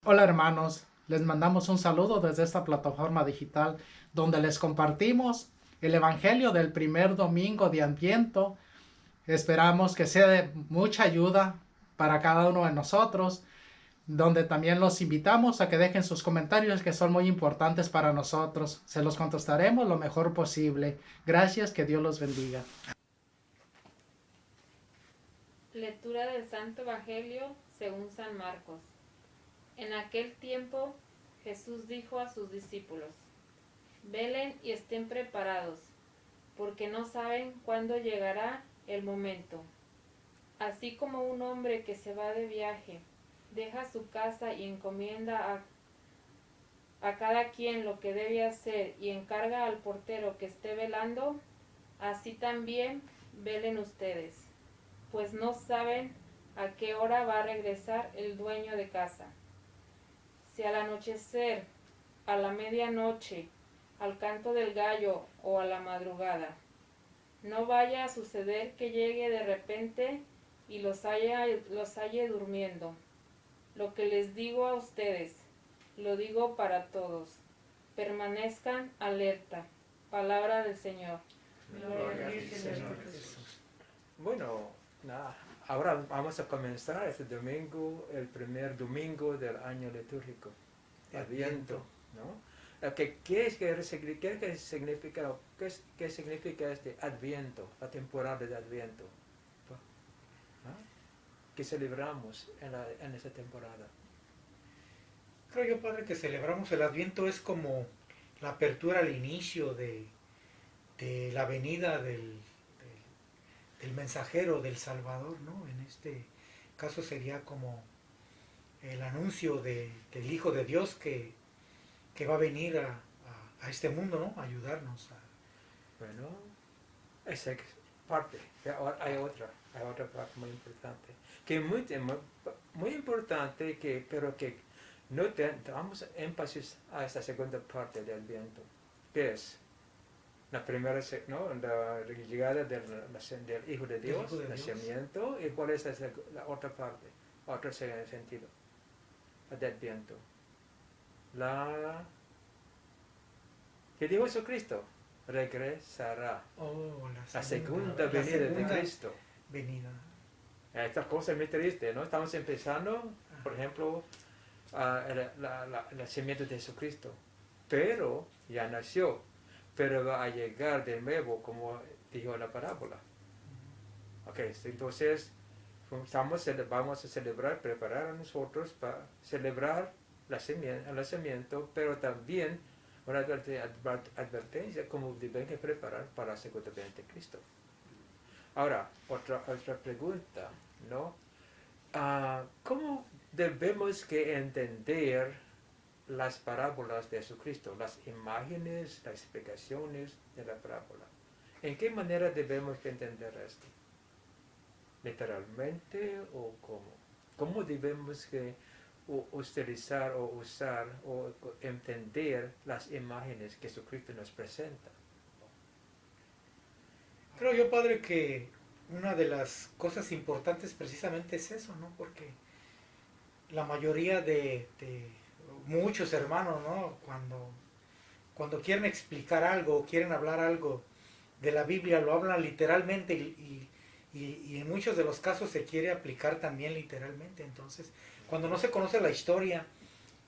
Hola hermanos, les mandamos un saludo desde esta plataforma digital donde les compartimos el Evangelio del primer domingo de Adviento. Esperamos que sea de mucha ayuda para cada uno de nosotros, donde también los invitamos a que dejen sus comentarios que son muy importantes para nosotros. Se los contestaremos lo mejor posible. Gracias, que Dios los bendiga. Lectura del Santo Evangelio según San Marcos. En aquel tiempo Jesús dijo a sus discípulos: Velen y estén preparados, porque no saben cuándo llegará el momento. Así como un hombre que se va de viaje, deja su casa y encomienda a cada quien lo que debe hacer y encarga al portero que esté velando, así también velen ustedes, pues no saben a qué hora va a regresar el dueño de casa. Si al anochecer, a la medianoche, al canto del gallo o a la madrugada, no vaya a suceder que llegue de repente y los halle durmiendo. Lo que les digo a ustedes, lo digo para todos. Permanezcan alerta. Palabra del Señor. Gloria a ti, Señor Jesús. Bueno, ahora vamos a comenzar este domingo, el primer domingo del año litúrgico, Adviento, ¿no? ¿Qué significa este Adviento, la temporada de Adviento? ¿No? ¿Qué celebramos en esta temporada? Creo yo, Padre, que celebramos el Adviento es como la apertura al inicio de la venida del mensajero, del Salvador, ¿no? En este caso sería como el anuncio del Hijo de Dios que va a venir a este mundo, ¿no? A ayudarnos. Bueno, esa es parte. Hay otra parte muy importante. Que muy importante, pero que no damos énfasis a esta segunda parte del Adviento, que es la primera, ¿no? La llegada del Hijo de Dios, Hijo de Dios. nacimiento, y cuál es la otra parte, otro sentido del Adviento. ¿Qué dijo Jesucristo? Regresará. Oh, La segunda venida de Cristo. Venida. Esta cosa es muy triste, ¿no? Estamos empezando, por ejemplo, el nacimiento de Jesucristo. Pero ya nació, pero va a llegar de nuevo, como dijo la parábola. Ok, entonces vamos a celebrar, preparar a nosotros para celebrar el nacimiento, pero también una advertencia como deben que preparar para la segunda venida de Cristo. Ahora, otra pregunta, ¿no? ¿Cómo debemos que entender las parábolas de Jesucristo, las imágenes, las explicaciones de la parábola? ¿En qué manera debemos que entender esto? ¿Literalmente o cómo? ¿Cómo debemos que utilizar o usar o entender las imágenes que Jesucristo nos presenta? Creo yo, Padre, que una de las cosas importantes precisamente es eso, ¿no? Porque la mayoría de muchos hermanos, ¿no? Cuando quieren explicar algo, quieren hablar algo de la Biblia, lo hablan literalmente y en muchos de los casos se quiere aplicar también literalmente. Entonces, cuando no se conoce la historia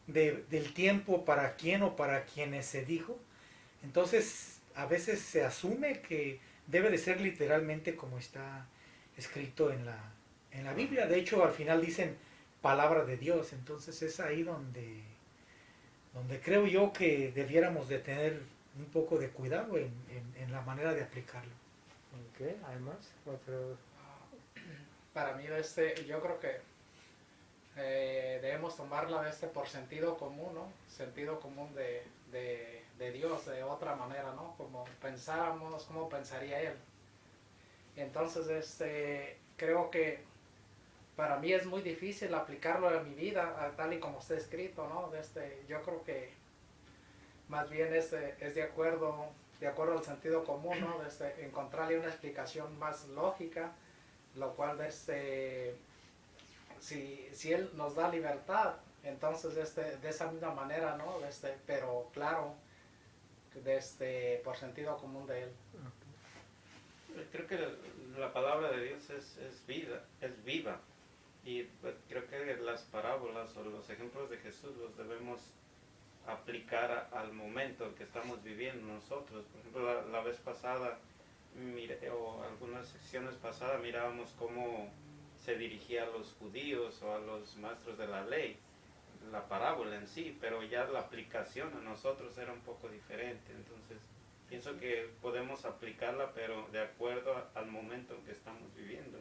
del tiempo para quién o para quienes se dijo, entonces a veces se asume que debe de ser literalmente como está escrito en la Biblia. De hecho, al final dicen palabra de Dios. Entonces es ahí donde creo yo que debiéramos de tener un poco de cuidado en la manera de aplicarlo. Ok, ¿hay más? Otro. Para mí, yo creo que debemos tomarla por sentido común, ¿no? Sentido común de Dios, de otra manera, ¿no? Como pensáramos, como pensaría Él. Entonces, creo que para mí es muy difícil aplicarlo en mi vida, tal y como está escrito, ¿no? Yo creo que más bien es de acuerdo al sentido común, ¿no? Encontrarle una explicación más lógica, lo cual si Él nos da libertad, entonces de esa misma manera, ¿no? Pero claro, por sentido común de Él. Creo que la palabra de Dios es vida, es viva. Y pues, creo que las parábolas o los ejemplos de Jesús los debemos aplicar al momento que estamos viviendo nosotros. Por ejemplo, la vez pasada, o algunas secciones pasadas, mirábamos cómo se dirigía a los judíos o a los maestros de la ley, la parábola en sí, pero ya la aplicación a nosotros era un poco diferente. Entonces, pienso que podemos aplicarla, pero de acuerdo al momento en que estamos viviendo.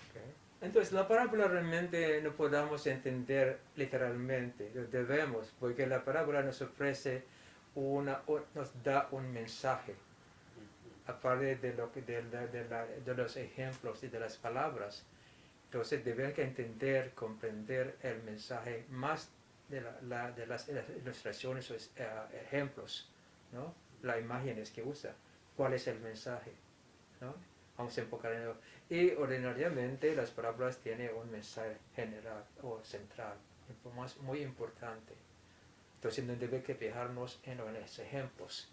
Okay. Entonces, la parábola realmente no podamos entender literalmente, lo debemos, porque la parábola nos ofrece nos da un mensaje, aparte de los ejemplos y de las palabras. Entonces, debemos entender, comprender el mensaje más de las ilustraciones o ejemplos, ¿no? Las imágenes que usa, cuál es el mensaje, ¿no? Vamos a enfocar en ello. Y ordinariamente las parábolas tienen un mensaje general o central, muy importante. Entonces no debe que fijarnos en los ejemplos,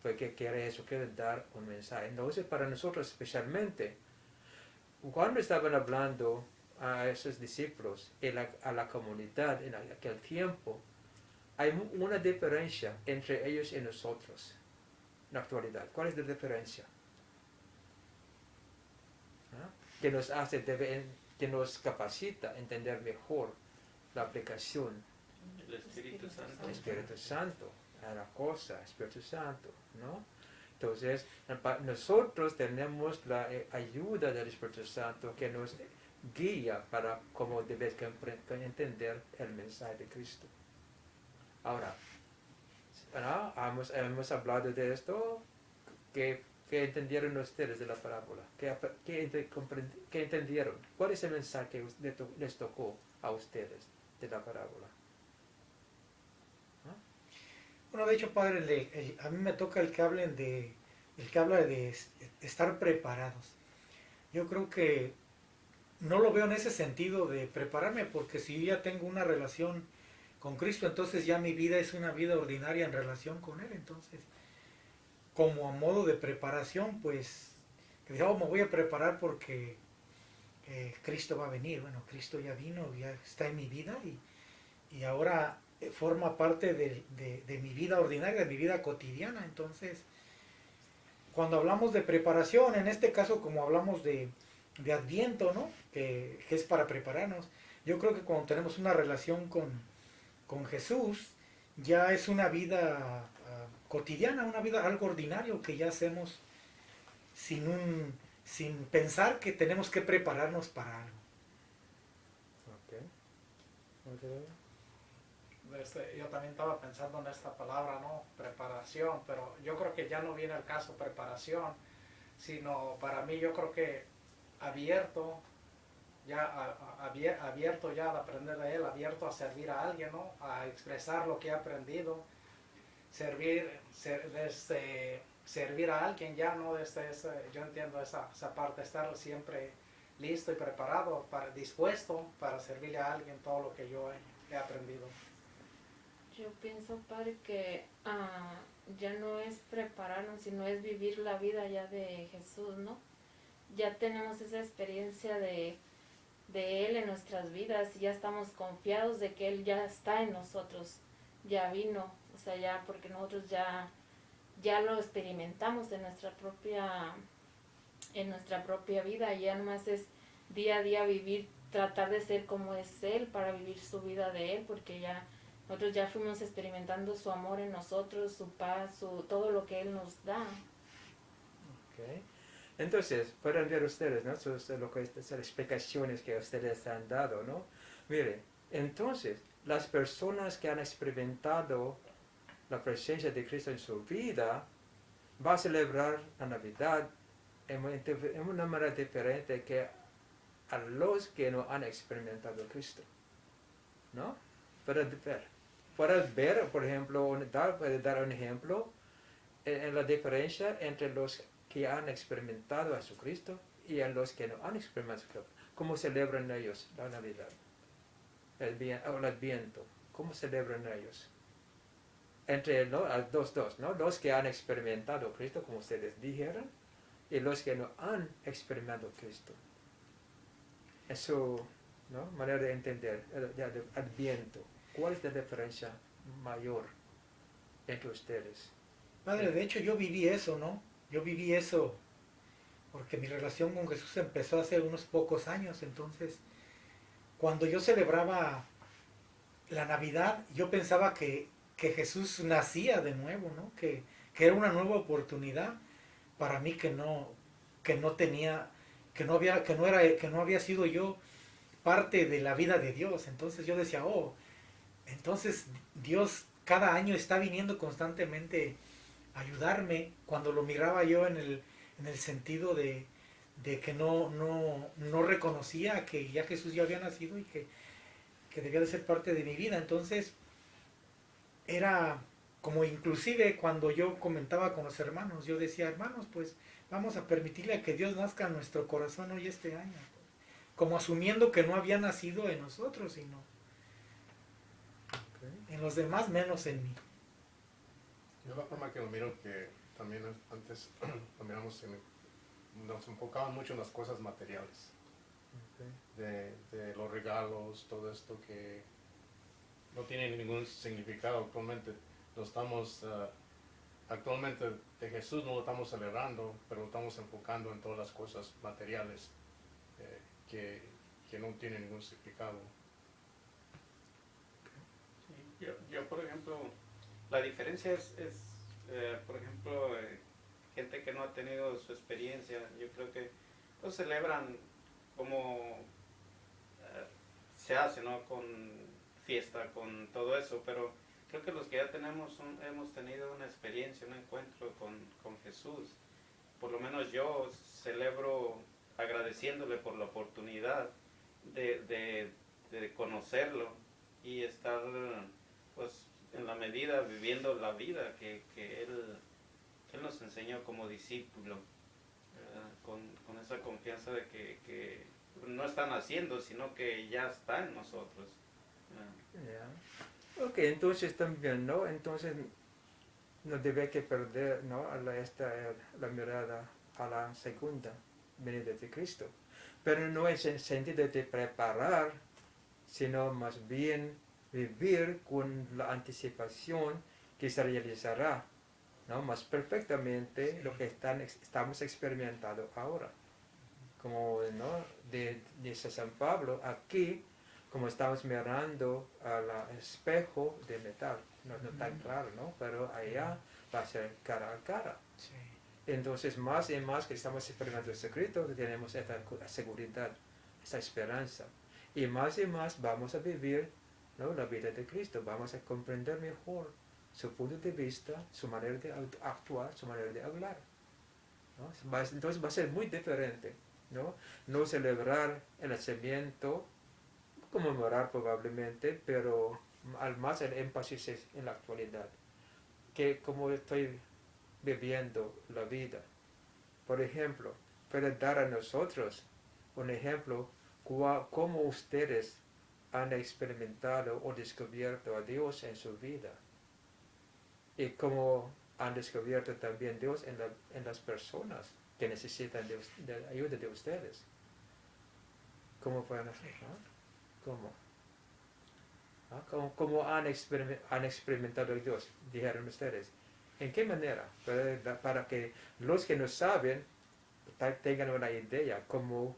porque quiere eso, quiere dar un mensaje. Entonces para nosotros especialmente, cuando estaban hablando a esos discípulos y a la comunidad en aquel tiempo, hay una diferencia entre ellos y nosotros en la actualidad. ¿Cuál es la diferencia? Que nos hace, que nos capacita a entender mejor la aplicación. El Espíritu Santo. El Espíritu Santo, a la cosa, Espíritu Santo, ¿no? Entonces, nosotros tenemos la ayuda del Espíritu Santo que nos guía para cómo debes entender el mensaje de Cristo. Ahora, hemos hablado de esto, ¿qué entendieron ustedes de la parábola? ¿Qué entendieron? ¿Cuál es el mensaje que les tocó a ustedes de la parábola? Bueno, de hecho, padre, a mí me toca el que habla de estar preparados. Yo creo que no lo veo en ese sentido de prepararme, porque si yo ya tengo una relación con Cristo, entonces ya mi vida es una vida ordinaria en relación con Él. Entonces, como a modo de preparación, pues, que me voy a preparar porque Cristo va a venir. Bueno, Cristo ya vino, ya está en mi vida y ahora forma parte de mi vida ordinaria, de mi vida cotidiana. Entonces, cuando hablamos de preparación, en este caso como hablamos de Adviento, ¿no? Que es para prepararnos, yo creo que cuando tenemos una relación con Jesús, ya es una vida cotidiana, una vida algo ordinario que ya hacemos sin pensar que tenemos que prepararnos para algo. Yo también estaba pensando en esta palabra, ¿no? Preparación, pero yo creo que ya no viene al caso preparación, sino para mí yo creo que abierto ya al aprender de Él, abierto a servir a alguien, ¿no? A expresar lo que he aprendido, servir a alguien ya, ¿no? Yo entiendo esa parte, estar siempre listo y preparado, dispuesto para servirle a alguien todo lo que yo he aprendido. Yo pienso, padre, que ya no es prepararnos, sino es vivir la vida ya de Jesús, ¿no? Ya tenemos esa experiencia de Él en nuestras vidas y ya estamos confiados de que Él ya está en nosotros, ya vino, o sea, ya porque nosotros ya lo experimentamos en nuestra propia vida y ya nomás es día a día vivir, tratar de ser como es Él para vivir su vida de Él, porque ya nosotros ya fuimos experimentando su amor en nosotros, su paz, todo lo que Él nos da. Okay. Entonces, pueden ver ustedes, ¿no? Las explicaciones que ustedes han dado, ¿no? Mire, entonces, las personas que han experimentado la presencia de Cristo en su vida, van a celebrar la Navidad en una manera diferente que a los que no han experimentado a Cristo, ¿no? Puedes ver, por ejemplo, puede dar un ejemplo en la diferencia entre los que han experimentado a Jesucristo y a los que no han experimentado. ¿Cómo celebran ellos la Navidad? El Adviento. ¿Cómo celebran ellos? Entre dos, ¿no? Los que han experimentado Cristo, como ustedes dijeron, y los que no han experimentado Cristo. Es su, ¿no?, manera de entender el Adviento. ¿Cuál es la diferencia mayor entre ustedes? Padre, de hecho yo viví eso, ¿no? Yo viví eso porque mi relación con Jesús empezó hace unos pocos años. Entonces, cuando yo celebraba la Navidad, yo pensaba que Jesús nacía de nuevo, ¿no? Que era una nueva oportunidad para mí que no tenía, que no había sido yo parte de la vida de Dios. Entonces yo decía, oh, entonces Dios cada año está viniendo constantemente a ayudarme, cuando lo miraba yo en el sentido de que no reconocía que ya Jesús ya había nacido y que debía de ser parte de mi vida. Entonces era como, inclusive cuando yo comentaba con los hermanos, yo decía, hermanos, pues vamos a permitirle a que Dios nazca en nuestro corazón hoy este año, como asumiendo que no había nacido en nosotros, sino en los demás, menos en mí. Yo la forma que lo miro, que también antes lo miramos, nos enfocaban mucho en las cosas materiales, de los regalos, todo esto que no tiene ningún significado. Actualmente de Jesús no lo estamos celebrando, pero lo estamos enfocando en todas las cosas materiales que no tienen ningún significado. Sí, yo, por ejemplo, la diferencia es por ejemplo, gente que no ha tenido su experiencia, yo creo que pues celebran como se hace, ¿no? Con fiesta, con todo eso, pero creo que los que ya hemos tenido una experiencia, un encuentro con Jesús, por lo menos yo celebro agradeciéndole por la oportunidad de conocerlo y estar, pues, en la medida viviendo la vida que él nos enseñó como discípulo, con esa confianza de que no están haciendo, sino que ya está en nosotros. Yeah. Ok, entonces también, ¿no? Entonces no debe que perder, ¿no?, la mirada a la segunda venida de Cristo. Pero no es en sentido de preparar, sino más bien vivir con la anticipación que se realizará, ¿no?, más perfectamente lo que estamos experimentando ahora. Como, ¿no?, dice San Pablo, aquí, como estamos mirando al espejo de metal, no tan claro, ¿no?, pero allá va a ser cara a cara. Sí. Entonces, más y más que estamos experimentando el secreto, tenemos esta seguridad, esta esperanza. Y más vamos a vivir, ¿no?, la vida de Cristo, vamos a comprender mejor su punto de vista, su manera de actuar, su manera de hablar, ¿no? Entonces va a ser muy diferente, ¿no? No celebrar el nacimiento, conmemorar probablemente, pero al más el énfasis es en la actualidad, que como estoy viviendo la vida. Por ejemplo, puede dar a nosotros un ejemplo cómo ustedes han experimentado o descubierto a Dios en su vida y cómo han descubierto también Dios en las personas que necesitan de ayuda de ustedes. ¿Cómo pueden hacer? ¿Cómo han experimentado a Dios? Dijeron ustedes. ¿En qué manera? Para que los que no saben tengan una idea cómo,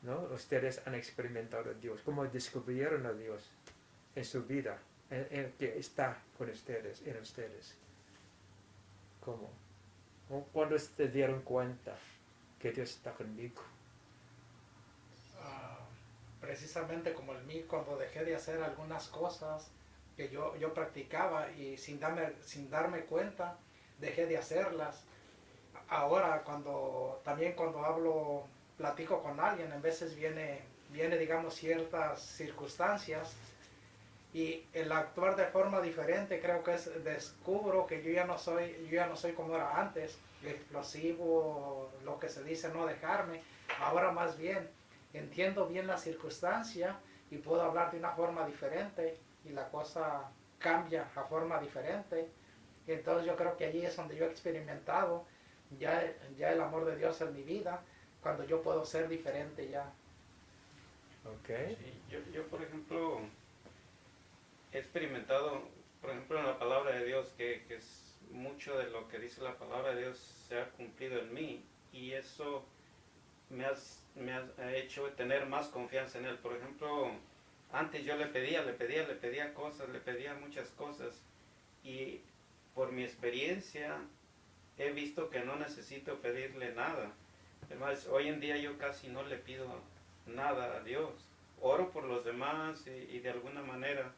¿no?, ustedes han experimentado a Dios, cómo descubrieron a Dios en su vida, que está con ustedes, en ustedes. ¿Cómo? ¿Cuándo se dieron cuenta que Dios está conmigo? Precisamente como en mí, cuando dejé de hacer algunas cosas que yo practicaba y sin darme cuenta dejé de hacerlas. Ahora también cuando platico con alguien, en veces viene digamos ciertas circunstancias y el actuar de forma diferente, creo que descubro que yo ya no soy como era antes, explosivo, lo que se dice no dejarme. Ahora más bien entiendo bien la circunstancia y puedo hablar de una forma diferente y la cosa cambia a forma diferente. Y entonces yo creo que allí es donde yo he experimentado ya el amor de Dios en mi vida, cuando yo puedo ser diferente ya. Ok. Sí, yo, por ejemplo, he experimentado, por ejemplo, en la palabra de Dios, que es mucho de lo que dice la palabra de Dios se ha cumplido en mí, y eso me ha hecho tener más confianza en Él. Por ejemplo, antes yo le pedía cosas, le pedía muchas cosas, y por mi experiencia he visto que no necesito pedirle nada. Además, hoy en día yo casi no le pido nada a Dios. Oro por los demás y de alguna manera,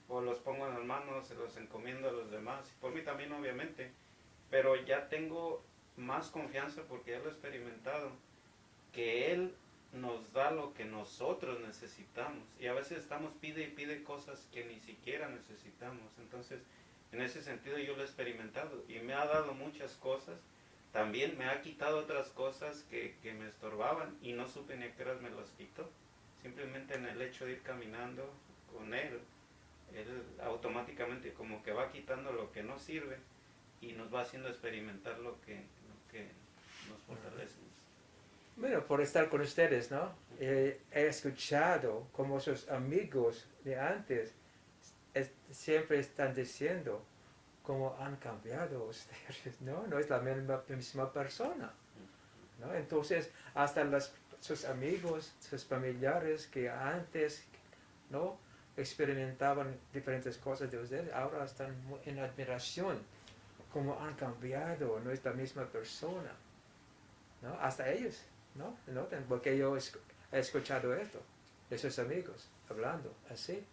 o los pongo en las manos, se los encomiendo a los demás, y por mí también obviamente, pero ya tengo más confianza porque ya lo he experimentado, que Él nos da lo que nosotros necesitamos, y a veces estamos pide y pide cosas que ni siquiera necesitamos. Entonces, en ese sentido yo lo he experimentado y me ha dado muchas cosas. También me ha quitado otras cosas que me estorbaban y no supe ni a qué horas me las quitó. Simplemente en el hecho de ir caminando con Él automáticamente como que va quitando lo que no sirve y nos va haciendo experimentar lo que nos fortalece. Bueno, por estar con ustedes, ¿no? He escuchado como sus amigos de antes siempre están diciendo cómo han cambiado ustedes, ¿no? No es la misma persona, ¿no? Entonces, hasta sus amigos, sus familiares que antes, ¿no?, experimentaban diferentes cosas de ustedes, ahora están en admiración, cómo han cambiado, no es la misma persona, ¿no? Hasta ellos, ¿no? ¿Notan? Porque yo he escuchado esto de sus amigos, hablando así,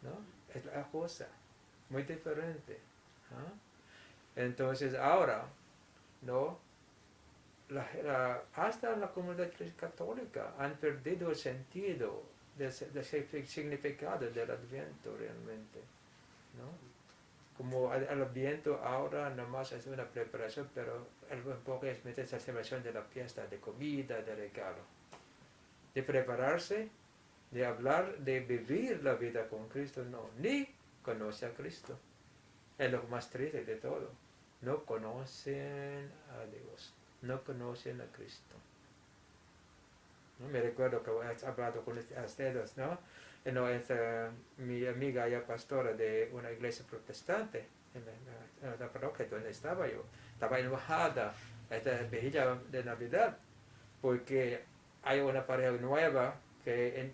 ¿no? Es la cosa muy diferente, ¿no? Entonces ahora, ¿no?, hasta la comunidad católica han perdido el sentido del significado del Adviento realmente, ¿no? Como el Adviento ahora nomás es una preparación, pero el enfoque es meter esa celebración de la fiesta, de comida, de regalo, de prepararse, de hablar, de vivir la vida con Cristo. No, ni conoce a Cristo. Es lo más triste de todo. No conocen a Dios, no conocen a Cristo. ¿No? Me recuerdo que he hablado con ustedes, ¿no? No, es mi amiga ya pastora de una iglesia protestante en la parroquia donde estaba yo. Estaba enojada esta vigila de Navidad porque hay una pareja nueva que,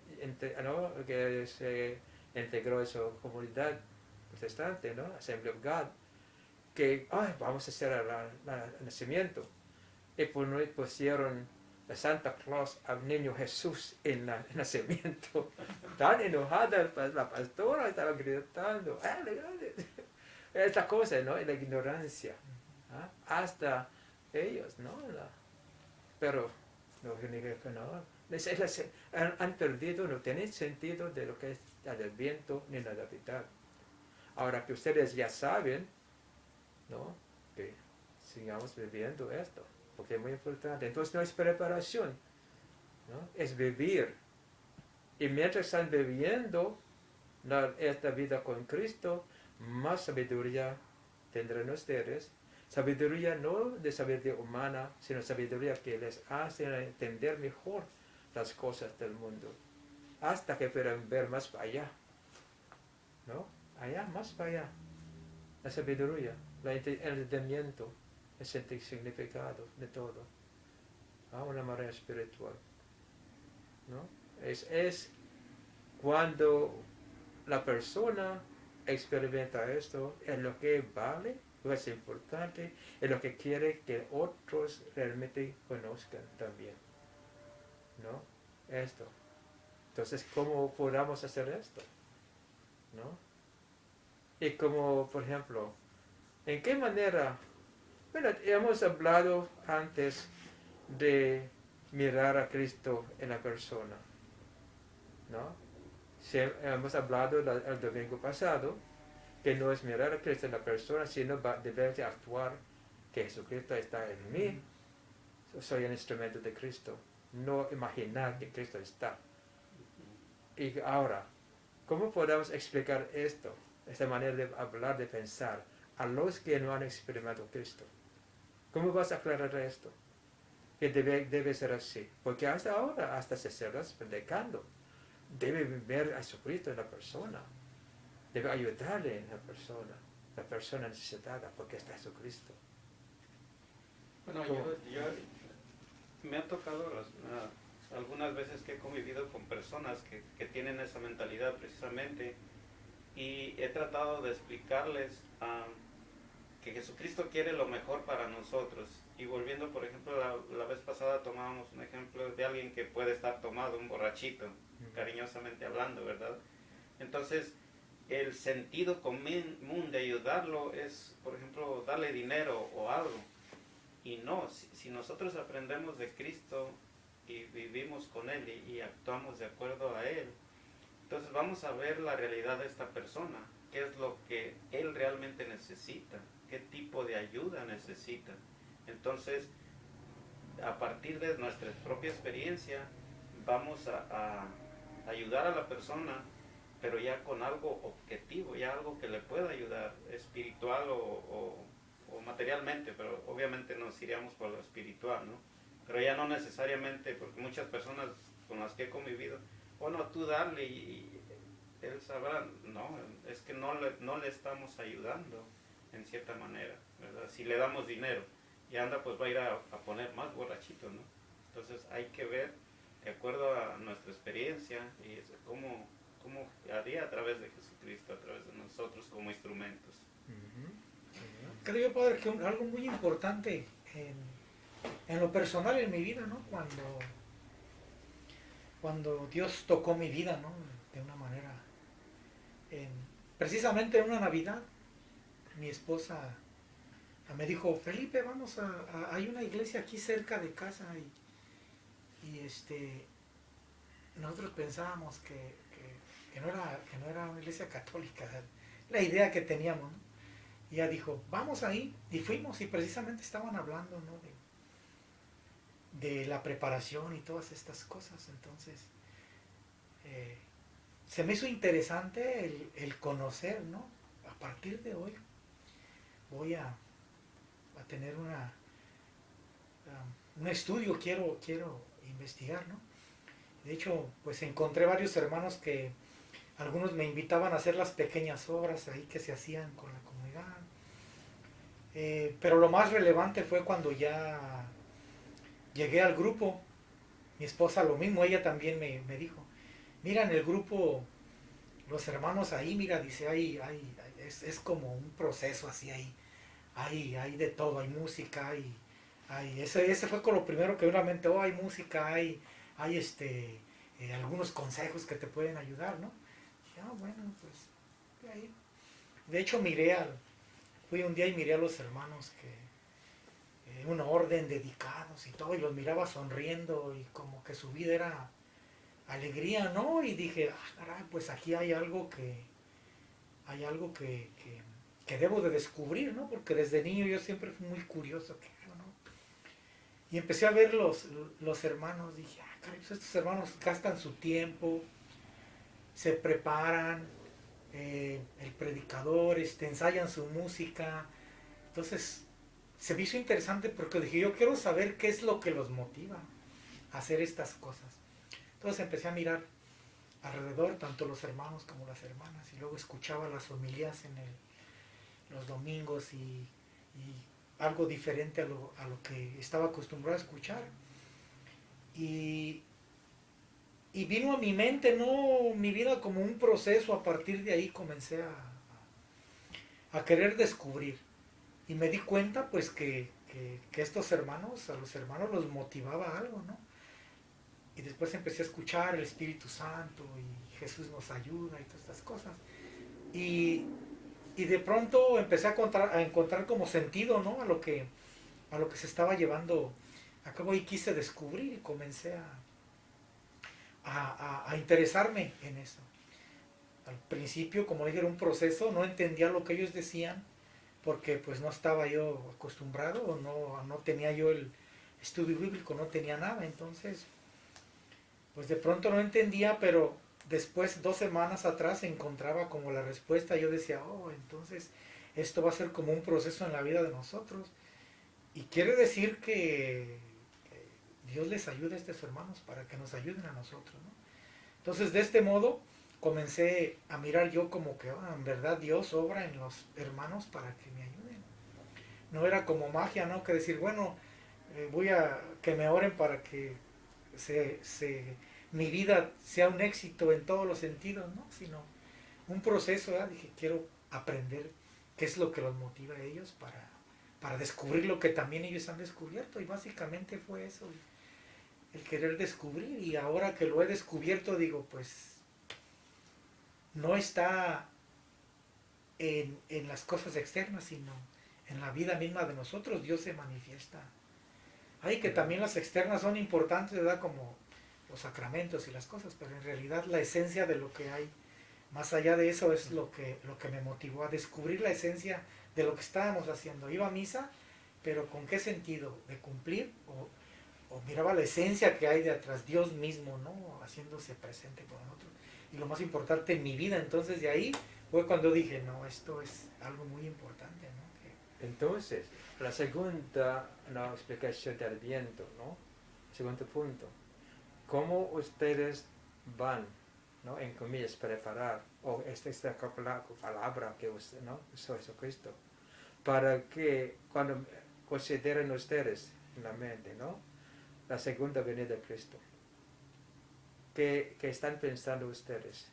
que se integró en su comunidad protestante, ¿no? Assembly of God, que vamos a hacer el nacimiento, y pusieron a Santa Claus al niño Jesús en el nacimiento. Tan enojada la pastora, estaba gritando, esta cosa, ¿no? La ignorancia, ¿ah? Hasta ellos, ¿no? Pero no, han perdido, no tienen sentido de lo que es el Adviento ni la Navidad. Ahora que ustedes ya saben, ¿no?, que sigamos viviendo esto, porque es muy importante. Entonces no es preparación, ¿no?, es vivir. Y mientras están viviendo esta vida con Cristo, más sabiduría tendrán ustedes. Sabiduría no de sabiduría humana, sino sabiduría que les hace entender mejor las cosas del mundo, hasta que puedan ver más para allá, ¿no? Allá, más para allá. La sabiduría, el entendimiento, el significado de todo, ¿no? Una manera espiritual, ¿no? Es cuando la persona experimenta esto, es lo que vale, lo que es importante, es lo que quiere que otros realmente conozcan también, ¿no? Esto. Entonces, ¿cómo podamos hacer esto? ¿No? Y como, por ejemplo, ¿en qué manera? Bueno, hemos hablado antes de mirar a Cristo en la persona, ¿no? Hemos hablado el domingo pasado que no es mirar a Cristo en la persona, sino debemos actuar que Jesucristo está en mí, soy un instrumento de Cristo, no imaginar que Cristo está. Y ahora, ¿cómo podemos explicar esto, esta manera de hablar, de pensar, a los que no han experimentado Cristo? ¿Cómo vas a aclarar esto? Que debe ser así. Porque hasta ahora, hasta se está predicando, debe ver a Jesucristo en la persona. Debe ayudarle en la persona necesitada, porque está Jesucristo. Bueno, yo me ha tocado algunas veces que he convivido con personas que tienen esa mentalidad precisamente, y he tratado de explicarles que Jesucristo quiere lo mejor para nosotros. Y volviendo, por ejemplo, la vez pasada tomábamos un ejemplo de alguien que puede estar tomado, un borrachito, cariñosamente hablando, ¿verdad? Entonces, el sentido común de ayudarlo es, por ejemplo, darle dinero o algo. Y no, si nosotros aprendemos de Cristo y vivimos con Él y actuamos de acuerdo a Él, entonces vamos a ver la realidad de esta persona, qué es lo que Él realmente necesita, qué tipo de ayuda necesita. Entonces, a partir de nuestra propia experiencia, vamos a ayudar a la persona, pero ya con algo objetivo, ya algo que le pueda ayudar, espiritual o materialmente, pero obviamente nos iríamos por lo espiritual, ¿no? Pero ya no necesariamente, porque muchas personas con las que he convivido, bueno, tú darle y él sabrá, no, es que no le estamos ayudando en cierta manera, ¿verdad? Si le damos dinero y anda, pues va a ir a poner más borrachito, ¿no? Entonces hay que ver, de acuerdo a nuestra experiencia, y cómo haría a través de Jesucristo, a través de nosotros como instrumentos. Creo yo, Padre, que algo muy importante en lo personal en mi vida, ¿no? Cuando Dios tocó mi vida, ¿no? De una manera, precisamente en una Navidad, mi esposa me dijo, Felipe, vamos hay una iglesia aquí cerca de casa, y nosotros pensábamos que no era una iglesia católica, la idea que teníamos, ¿no? Y ella dijo, vamos ahí, y fuimos, y precisamente estaban hablando, ¿no? de la preparación y todas estas cosas. Entonces, se me hizo interesante el conocer, ¿no? A partir de hoy voy a tener un estudio, quiero investigar, ¿no? De hecho, pues encontré varios hermanos que algunos me invitaban a hacer las pequeñas obras ahí que se hacían con la comunidad. Pero lo más relevante fue cuando ya llegué al grupo. Mi esposa lo mismo, ella también me dijo, mira, en el grupo, los hermanos ahí, mira, dice, es como un proceso así ahí. Hay de todo, hay música, ese fue con lo primero que una mente, hay música, hay algunos consejos que te pueden ayudar, ¿no? Y, bueno, pues, ahí. De hecho, fui un día y miré a los hermanos que, un orden dedicados y todo, y los miraba sonriendo, y como que su vida era alegría, ¿no? Y dije, caray, pues aquí hay algo que debo de descubrir, ¿no? Porque desde niño yo siempre fui muy curioso, ¿no? Y empecé a ver los hermanos, dije, caray, pues estos hermanos gastan su tiempo, se preparan, el predicador, ensayan su música. Entonces, se me hizo interesante porque dije, yo quiero saber qué es lo que los motiva a hacer estas cosas. Entonces empecé a mirar alrededor, tanto los hermanos como las hermanas, y luego escuchaba las homilías los domingos y algo diferente a lo que estaba acostumbrado a escuchar. Y vino a mi mente, no mi vida, como un proceso. A partir de ahí comencé a querer descubrir. Y me di cuenta pues que estos hermanos, a los hermanos los motivaba algo, ¿no? Y después empecé a escuchar el Espíritu Santo y Jesús nos ayuda y todas estas cosas. Y de pronto empecé a encontrar como sentido, ¿no? a lo que se estaba llevando a cabo, y quise descubrir y comencé a interesarme en eso. Al principio, como dije, era un proceso, no entendía lo que ellos decían, porque pues no estaba yo acostumbrado, o no tenía yo el estudio bíblico, no tenía nada. Entonces pues de pronto no entendía, pero después 2 semanas atrás encontraba como la respuesta. Yo decía, oh, entonces esto va a ser como un proceso en la vida de nosotros. Y quiere decir que Dios les ayude a estos hermanos para que nos ayuden a nosotros, ¿no? Entonces, de este modo, comencé a mirar yo como que, en verdad, Dios obra en los hermanos para que me ayuden. No era como magia, ¿no? Que decir, bueno, voy a que me oren para que mi vida sea un éxito en todos los sentidos, ¿no? Sino un proceso, ¿verdad? Dije, quiero aprender qué es lo que los motiva a ellos para descubrir lo que también ellos han descubierto. Y básicamente fue eso, el querer descubrir. Y ahora que lo he descubierto, digo, pues no está en las cosas externas, sino en la vida misma de nosotros. Dios se manifiesta. Hay que también las externas son importantes, ¿verdad? Como los sacramentos y las cosas, pero en realidad la esencia de lo que hay más allá de eso es lo que me motivó a descubrir la esencia de lo que estábamos haciendo. Iba a misa, pero ¿con qué sentido? ¿De cumplir? ¿O miraba la esencia que hay de atrás? Dios mismo, ¿no? Haciéndose presente con nosotros. Y lo más importante en mi vida. Entonces de ahí fue cuando dije, no, esto es algo muy importante, ¿no? Entonces, la segunda explicación del viento, ¿no? Segundo punto. ¿Cómo ustedes van, ¿no? En comillas, preparar, o esta palabra que usted, ¿no? Usó Jesucristo, para que cuando consideren ustedes en la mente, ¿no? La segunda venida de Cristo, ¿qué están pensando ustedes?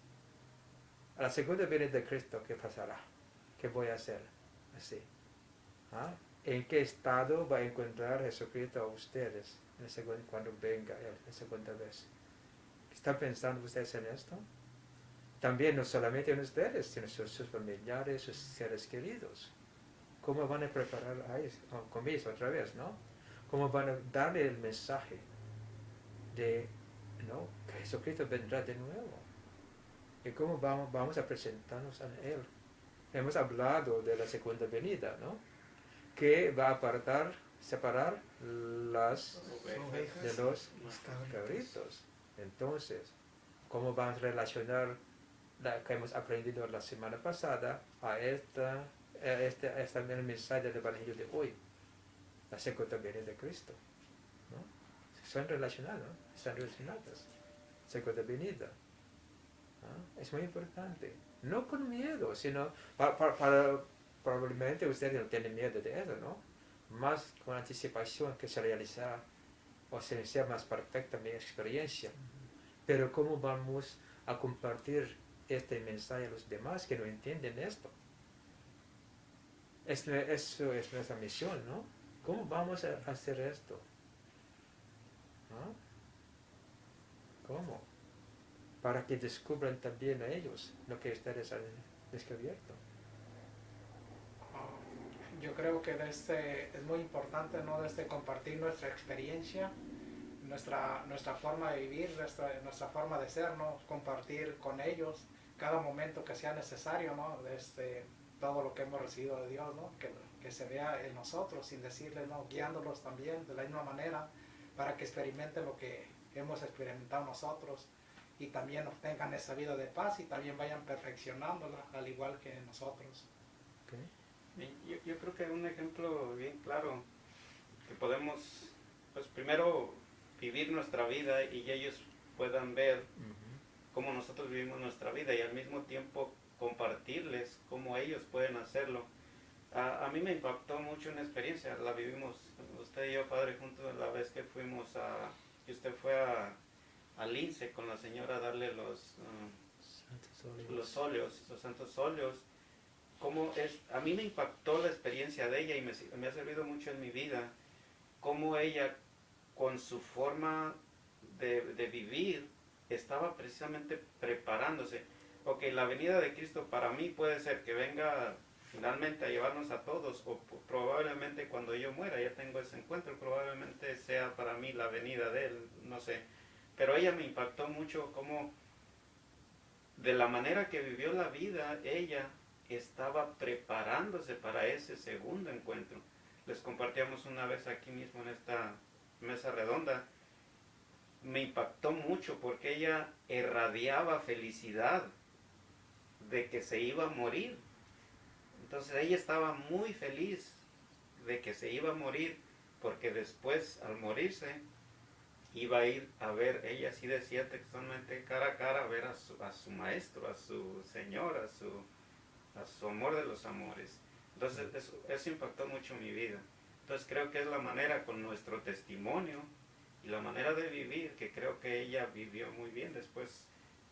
A la segunda venida de Cristo, ¿qué pasará? ¿Qué voy a hacer? Así. ¿Ah? ¿En qué estado va a encontrar Jesucristo a ustedes cuando venga la segunda vez? ¿Están pensando ustedes en esto? También no solamente en ustedes, sino sus familiares, sus seres queridos. ¿Cómo van a preparar a ellos? Conmigo otra vez, ¿no? ¿Cómo van a darle el mensaje de, ¿no? Que Jesucristo vendrá de nuevo? ¿Y cómo vamos a presentarnos a Él? Hemos hablado de la segunda venida, ¿no? Que va a separar las Ovejas. de los cabritos. Entonces, ¿cómo van a relacionar lo que hemos aprendido la semana pasada a este mensaje del Evangelio de hoy? La segunda venida de Cristo, ¿no? Son relacionados, ¿no? Están relacionadas. Segunda venida. ¿No? Es muy importante. No con miedo, sino probablemente ustedes no tienen miedo de eso, ¿no? Más con anticipación que se realizará o se sea más perfecta mi experiencia. Pero ¿cómo vamos a compartir este mensaje a los demás que no entienden esto? Eso es nuestra misión, ¿no? ¿Cómo vamos a hacer esto? ¿No? ¿Cómo? Para que descubran también a ellos lo que ustedes han descubierto. Yo creo que es muy importante, ¿no? Compartir nuestra experiencia, nuestra forma de vivir, nuestra forma de ser, ¿no? Compartir con ellos cada momento que sea necesario, ¿no? Todo lo que hemos recibido de Dios, ¿no? Que se vea en nosotros, sin decirles, ¿no? Guiándolos también de la misma manera para que experimenten lo que hemos experimentado nosotros y también obtengan esa vida de paz y también vayan perfeccionándola al igual que nosotros. Okay. Yo creo que un ejemplo bien claro que podemos, pues primero vivir nuestra vida y ellos puedan ver cómo nosotros vivimos nuestra vida y al mismo tiempo compartirles cómo ellos pueden hacerlo. A mí me impactó mucho una experiencia, la vivimos usted y yo, padre, juntos la vez que que usted fue a Lince con la señora a darle los óleos, los santos óleos. A mí me impactó la experiencia de ella y me ha servido mucho en mi vida, cómo ella con su forma de vivir estaba precisamente preparándose. Porque la venida de Cristo para mí puede ser que venga finalmente a llevarnos a todos, o probablemente cuando yo muera, ya tengo ese encuentro, probablemente sea para mí la venida de Él, no sé. Pero ella me impactó mucho cómo de la manera que vivió la vida, ella estaba preparándose para ese segundo encuentro. Les compartíamos una vez aquí mismo en esta mesa redonda me impactó mucho porque ella irradiaba felicidad de que se iba a morir. Entonces ella estaba muy feliz de que se iba a morir, porque después, al morirse, iba a ir a ver, ella sí decía textualmente, cara a cara, a ver a su maestro, a su señor, a su amor de los amores. Entonces eso impactó mucho mi vida. Entonces creo que es la manera con nuestro testimonio y la manera de vivir, que creo que ella vivió muy bien después,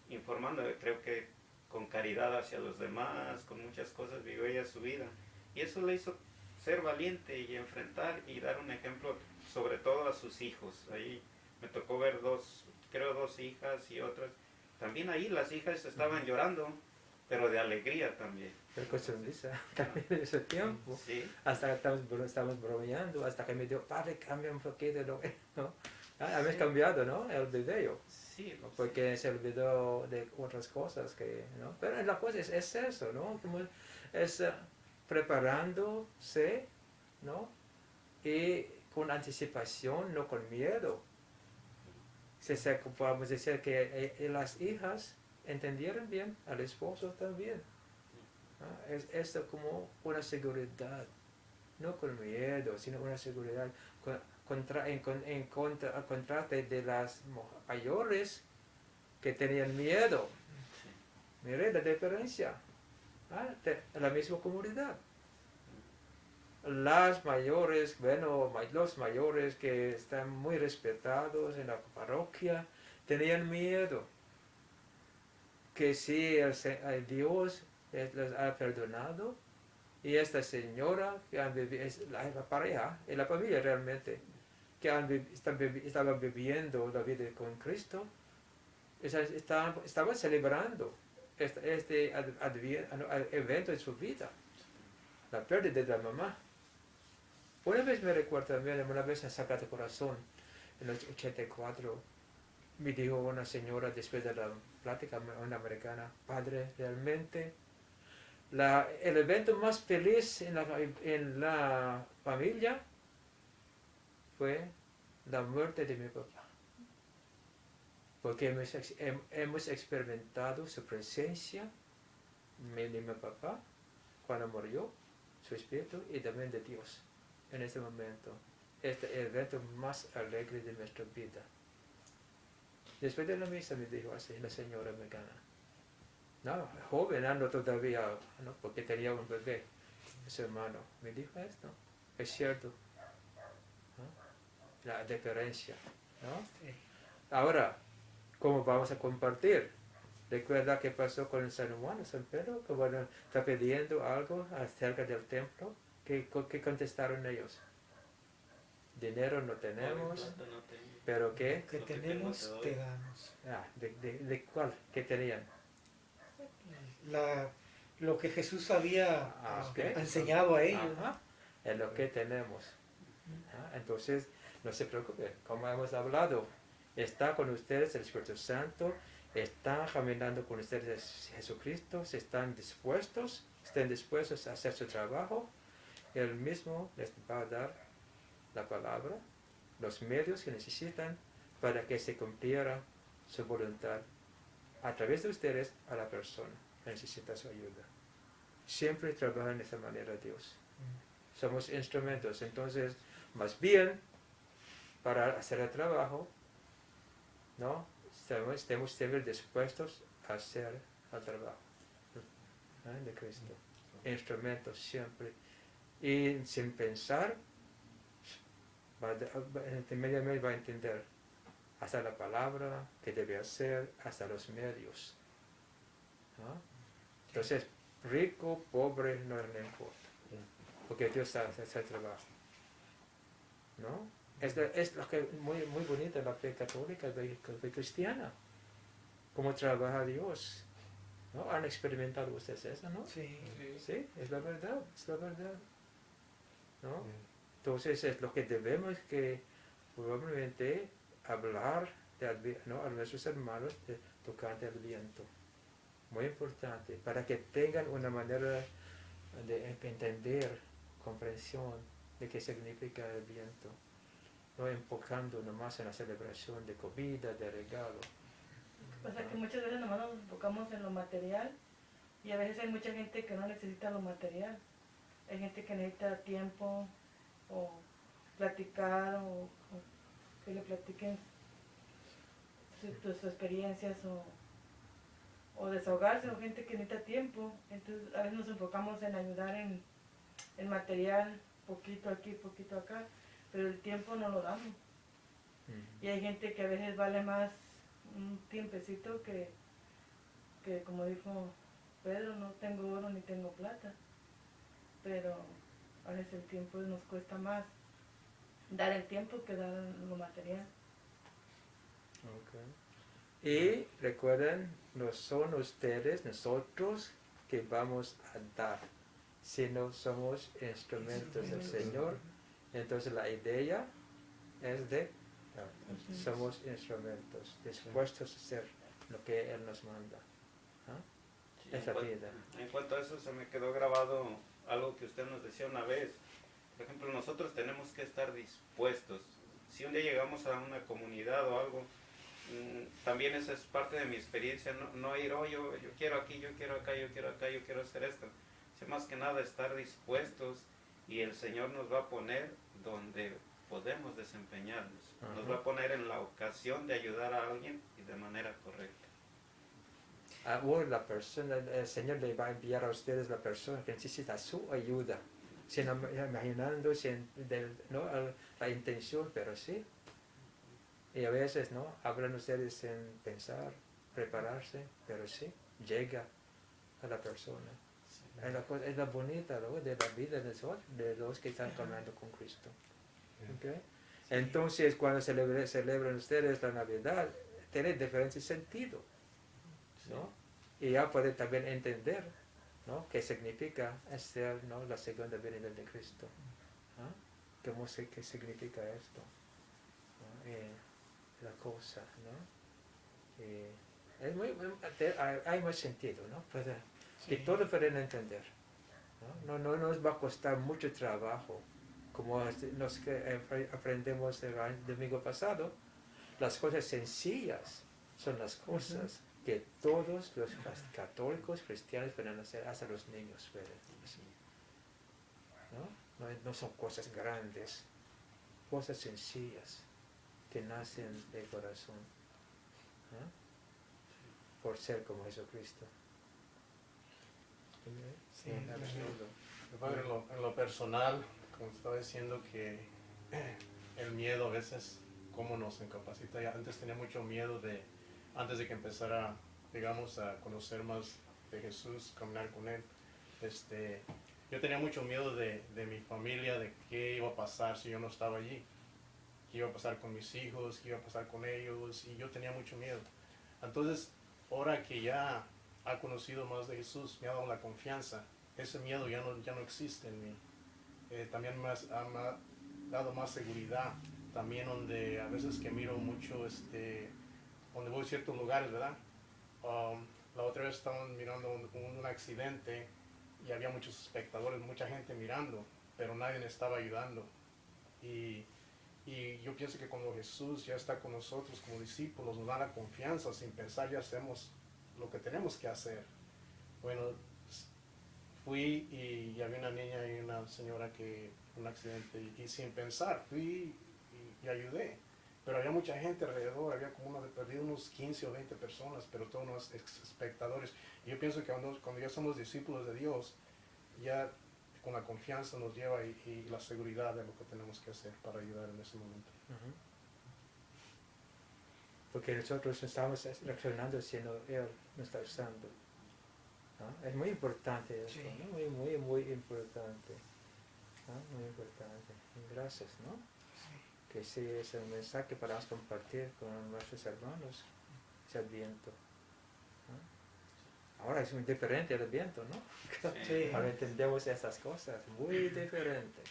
informando, creo que con caridad hacia los demás, con muchas cosas vivió ella su vida. Y eso le hizo ser valiente y enfrentar y dar un ejemplo, sobre todo a sus hijos. Ahí me tocó ver dos hijas y otras. También ahí las hijas estaban llorando, pero de alegría también. Pero cuestión de esa, también en ese tiempo. Sí, Hasta que estamos bromeando, hasta que me dijo, padre, cambia un poquito, ¿no? Habéis Sí. cambiado, ¿no? El video. sí, Porque se olvidó de otras cosas que, ¿no? Pero la cosa es eso, ¿no? Como es preparándose, ¿no? Y con anticipación, no con miedo. Podemos decir que las hijas entendieron bien, al esposo también. ¿No? Es esto como una seguridad, no con miedo, sino una seguridad al contraste de las mayores que tenían miedo. Mire la diferencia. La misma comunidad. Las mayores, bueno, los mayores que están muy respetados en la parroquia, tenían miedo que si el Dios les ha perdonado y esta señora que es la pareja y la familia realmente que estaban viviendo la vida con Cristo, estaban celebrando este evento en su vida, la pérdida de la mamá. Una vez me recuerdo también, una vez en Sagrado Corazón, en el 84, me dijo una señora después de la plática, una americana, padre, realmente el evento más feliz en la familia fue la muerte de mi papá. Porque hemos experimentado su presencia, de mi papá, cuando murió, su espíritu, y también de Dios en ese momento. Este es el evento más alegre de nuestra vida. Después de la misa me dijo así la señora americana. No, joven ando todavía, ¿no? Porque tenía un bebé, su hermano. Me dijo esto. Es cierto. ¿No? La diferencia. ¿No? Ahora, ¿cómo vamos a compartir? ¿Recuerda qué pasó con San Juan, San Pedro? Que bueno, está pidiendo algo acerca del templo. ¿Qué contestaron ellos? Dinero no tenemos, pero ¿qué? Que tenemos, te damos. ¿De cuál? ¿Qué tenían? Lo que Jesús había Okay. enseñado a ellos. Ajá. Es lo que tenemos. Entonces, no se preocupe, como hemos hablado, está con ustedes el Espíritu Santo, está caminando con ustedes Jesucristo, estén dispuestos a hacer su trabajo, Él mismo les va a dar la palabra, los medios que necesitan para que se cumpliera su voluntad a través de ustedes a la persona que necesita su ayuda. Siempre trabaja de esa manera Dios. Somos instrumentos, entonces, más bien, para hacer el trabajo, ¿no? Estemos siempre dispuestos a hacer el trabajo de Cristo. Instrumentos siempre. Y sin pensar, inmediatamente va a entender hasta la palabra que debe hacer, hasta los medios. ¿No? Entonces, rico, pobre, no le importa. Porque Dios hace el trabajo. ¿No? Es lo que muy bonita la fe católica, la fe cristiana. Cómo trabaja Dios. ¿No? ¿Han experimentado ustedes eso, no? Sí. Sí, es la verdad, ¿no? Entonces es lo que debemos que probablemente hablar a nuestros hermanos de tocante el viento. Muy importante, para que tengan una manera de entender, comprensión de qué significa el viento. no enfocando nomás en la celebración de comida, de regalo. O sea que muchas veces nomás nos enfocamos en lo material y a veces hay mucha gente que no necesita lo material. Hay gente que necesita tiempo o platicar o que le platiquen sus experiencias o desahogarse, o gente que necesita tiempo. Entonces a veces nos enfocamos en ayudar en material, poquito aquí, poquito acá, pero el tiempo no lo damos. Y hay gente que a veces vale más un tiempecito que como dijo Pedro, no tengo oro ni tengo plata, pero a veces el tiempo nos cuesta más dar el tiempo que dar lo material. Okay. Y recuerden, no son ustedes, nosotros que vamos a dar, sino somos instrumentos del Señor. Entonces la idea es de somos instrumentos dispuestos a hacer lo que Él nos manda. Sí, Esa vida. En cuanto a eso, se me quedó grabado algo que usted nos decía una vez. Por ejemplo, nosotros tenemos que estar dispuestos. Si un día llegamos a una comunidad o algo, también esa es parte de mi experiencia, no ir, oh, yo quiero aquí, yo quiero acá, yo quiero acá, yo quiero hacer esto. Sino más que nada estar dispuestos, y el Señor nos va a poner donde podemos desempeñarnos. Nos va a poner en la ocasión de ayudar a alguien y de manera correcta. O la persona, el Señor le va a enviar a ustedes la persona que necesita su ayuda, sin imaginando ¿no? la intención, pero sí. Y a veces no hablan ustedes sin pensar, prepararse, pero sí, llega a la persona. Es la bonita, ¿no? De la vida de los que están caminando con Cristo. ¿Okay? Entonces, cuando celebran ustedes la Navidad, tiene diferente sentido, ¿no? Y ya pueden también entender, ¿no? Qué significa ser, ¿no? La segunda venida de Cristo. ¿Qué significa esto? ¿No? La cosa, ¿no? Es hay más sentido, ¿no? Que todos pueden entender, ¿no? No nos va a costar mucho trabajo, como nos aprendemos el domingo pasado. Las cosas sencillas son las cosas que todos los católicos cristianos pueden hacer, hasta los niños pueden hacer, ¿no? No son cosas grandes, cosas sencillas que nacen del corazón, ¿no? Por ser como Jesucristo. Sí, Padre, en lo personal, como estaba diciendo, que el miedo a veces, cómo nos incapacita. Ya antes tenía mucho miedo antes de que empezara, digamos, a conocer más de Jesús, caminar con Él. Yo tenía mucho miedo de mi familia, de qué iba a pasar si yo no estaba allí, qué iba a pasar con mis hijos, qué iba a pasar con ellos, y yo tenía mucho miedo. Entonces, ahora que ya ha conocido más de Jesús, me ha dado la confianza, ese miedo ya no existe en mí. También me ha dado más seguridad, también donde a veces que miro mucho, donde voy a ciertos lugares, ¿verdad? La otra vez estaban mirando un accidente y había muchos espectadores, mucha gente mirando, pero nadie me estaba ayudando. Y yo pienso que cuando Jesús ya está con nosotros como discípulos, nos da la confianza, sin pensar ya hacemos lo que tenemos que hacer. Bueno, fui y había una niña y una señora que un accidente y sin pensar fui y ayudé. Pero había mucha gente alrededor, había como perdido unos 15 o 20 personas, pero todos unos espectadores. Y yo pienso que cuando ya somos discípulos de Dios, ya con la confianza nos lleva y la seguridad de lo que tenemos que hacer para ayudar en ese momento. Porque nosotros estamos reaccionando siendo Él nos está usando, ¿no? Es muy importante eso, ¿no? Muy importante, ¿no? Muy importante. Y gracias, ¿no? Que ese es el mensaje que podamos compartir con nuestros hermanos, ese Adviento, ¿no? Ahora es muy diferente el Adviento, ¿no? Sí. Ahora entendemos esas cosas, muy diferente,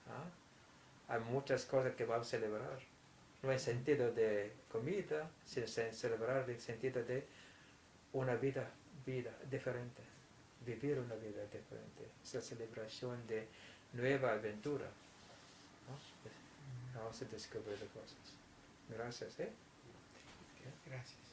¿no? Hay muchas cosas que vamos a celebrar, no en sentido de comida, sino en celebrar en el sentido de una vida diferente, vivir una vida diferente, esa celebración de nueva aventura, ¿no? Vamos a descubrir cosas. Gracias, ¿eh? Gracias.